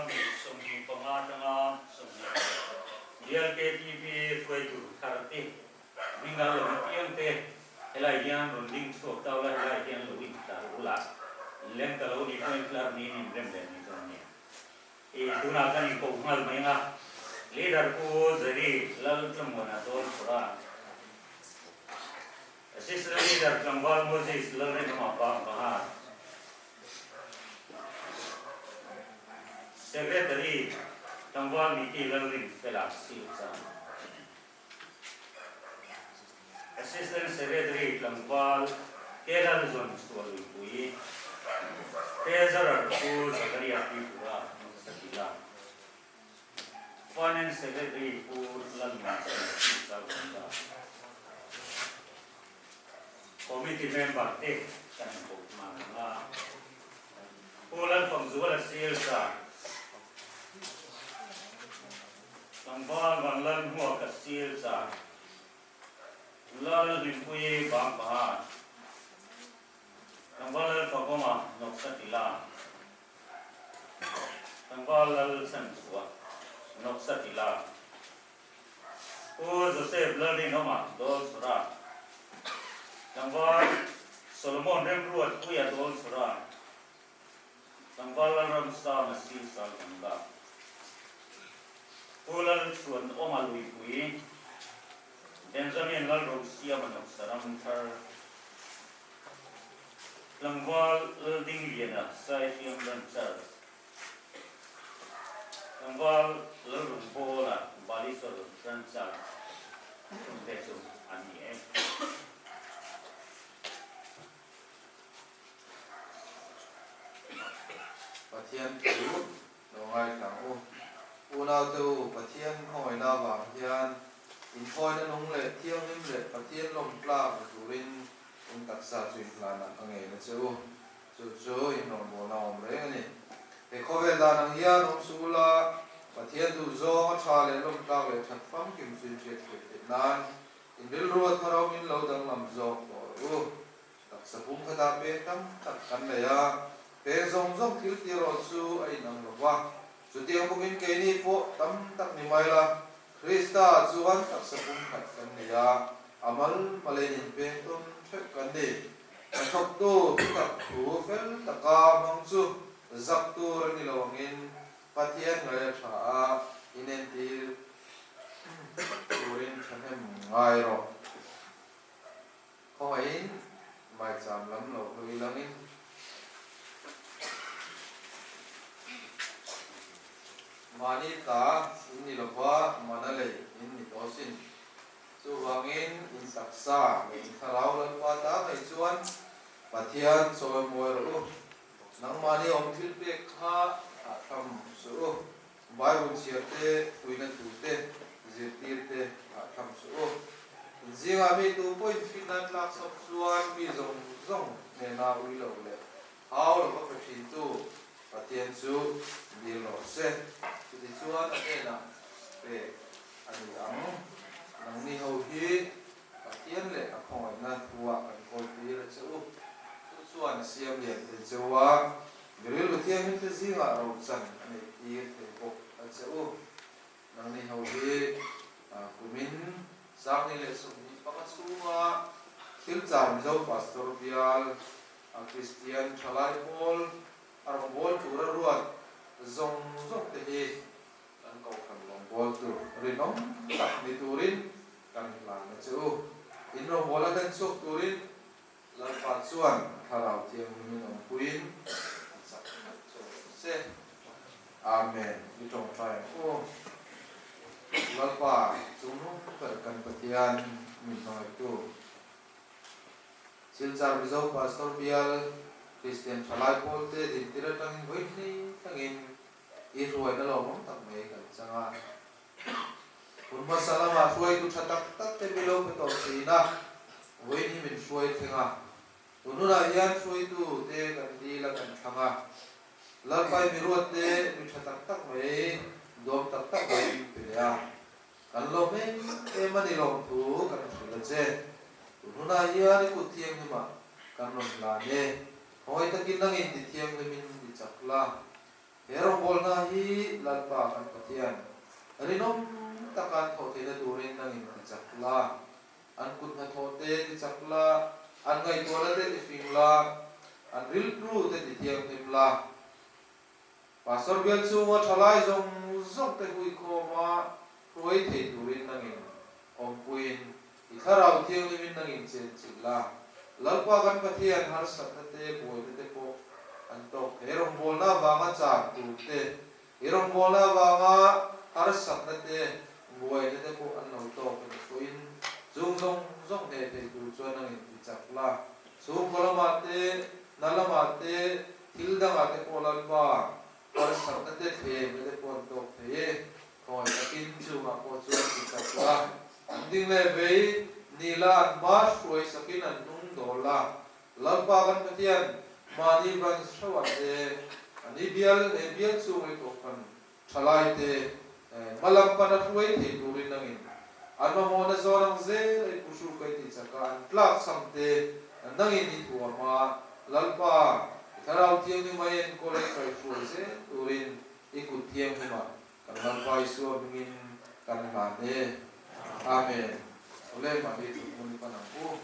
Tuan Sumbi Pengatanga Sumbi Dia KTP Fuaitu Karate Minggal Lempian Te Elayan Runding Sok Tau Lah Elayan Lewin Tarula Lem Kalau di Point Lar Nini Lem Dan Nitonya Itu nakan Iko Hungal Mainga Leader Ku Zari Lalu Temuna Tol Pura Assistant Leader Kambal Moses Lalu Nama Bahar Secretary Tambal Miti Learning Fellows Assistant Secretary Tambal Kerala Zone Store Pui Treasurer Ku Zakaria Pura Sakila Finance Secretary Ku Lalman Sakila Committee Member Te Kanpo Mangala Pulan Pangzuala Silsa Tambal Banglan Hua Kasil Sa Lal Limpuye Bang Bahar Tambal Pagoma Noksatila Tambal Lal Sansua Noksatila Ku Joseph Lali Noma Dol Sura Tambal Solomon Remruat Kuya Dol Sura Tambal Ramsa Masih Sal Tangga Pulan Suan Omalui Pui Benjamin Lal Rosia Manok Saram Thar Langwal Lding Liena Sai Fiam Ranchar Langwal Lurumpola Balisol Ranchar Kumpesu Ani Patian Iu Nongai Tangu Unau tu Patian Hoi Na Bang Hian In Hoi Na Nong Le Tiang Nim Le Patian Lom Pla Turin In Taksa Suin Plana Ange Na Chu Chu In Nom Bo Na Om Re Ni Te Kovel Da Nang Hian Om Sula Patian tu Zo Cha Le Lom Pla Le Chat Fam Kim Suin Chet Chet Nan In Bil Ruwa Tharau Min Lo Dang Lam Zo Bo Taksa Pum Khata Pe Tam Tak Kan Le Ya Pe Zong Zong Til Tiro Chu Ai Nang Lo Wa Sutiang Bukin Kini Po Tam Tak Ni Maila Krista Zuan Tak Sapung Khat Kan Ya Amal Malenin Pe Tum Thek Kan Ni Thok Tu Tak Tu Fel Taka Mang Chu Zak Tu Rani Lawangin Patian Ngaya Tha Inen Til Turin Chanem Ngai Ro Khoin Mai Cham Lam Lo Hui Langin Manita ini lepas mana lagi ini tosin, suangin insaksa, ini kalau lepas tak ijuan, patian soal muaru, nang mani om tilpe kha atam suruh, bayu siate, tuina tute, zetirte atam suruh, zingami tu poin finan lak sabsuan bizong zong nena uilo le, hau lepas percintu, patian su bilo se. Jadi suan na pe ani ang nang ni ho hi patian le akong na tuwa kan ko pi le chu suan siam le te chuwa gril butiang te zinga ro chan ani ti te ko chu nang ni ho hi kumin sang ni le su ni pa sunga thil cham zo pastor bial a Christian chalai pol arong bol tura ruat zong zong te hi kan kau kan long bol tu rinom tak diturin kan lang chu inro bola kan sok turin lan patsuan harau tiang minum puin se amen itong try ko lalpa tunu kan patian minum itu silsar bizo pastor bial Christian Chalai Polte di tira tangin ni tangin iruai na lomong tak may kansanga. Kung masalah suai tu catak tak tebilo betul sina, ni min suai tengah. Tununa yan suai tu te kan di lakan tengah. Lalpai miruat te mi catak tak may dom tak tak may pilih. Kan lomen manilong tu kan sudah je. Tununa yan ikut tiang ni mak kan lom lane. Hoi takin nangin di tiang lemin di cakla, herong bol na hi lalpa kan patian rinom takan thote na durin nang in chakla an kut na thote chakla an ngai tola te fingla an ril pru te tiang timla pastor bial chu ma thalai zong zong te hui kho ma roi the durin nang in om puin itharau thiang limin nang in chen chilla lalpa kan pathian har sak te boi te po an to herong bol na wanga cha tu te herong bol na wanga har sak te boi te po an no to puin zung zong zong he te tu chuan nang in chakla sum kolama te nalama te thildanga te po lalpa har sak te the po to the khoi takin chu ma po chuan chakla ding le vei nila ma shuai sakin an nung dola lalpa kan patian mani ban shawat te ani bial chu ngai to kan thalai te malam pana shuai the durin nangin anma mona zorang ze ai pusu kai ti chaka an plak samte nangin ni tuwa ma lalpa tharau tiang ni mayen ko le kai shuai se durin ikut tiang ma kan lalpa isu mingin kan hane amen oleh mari muni panangku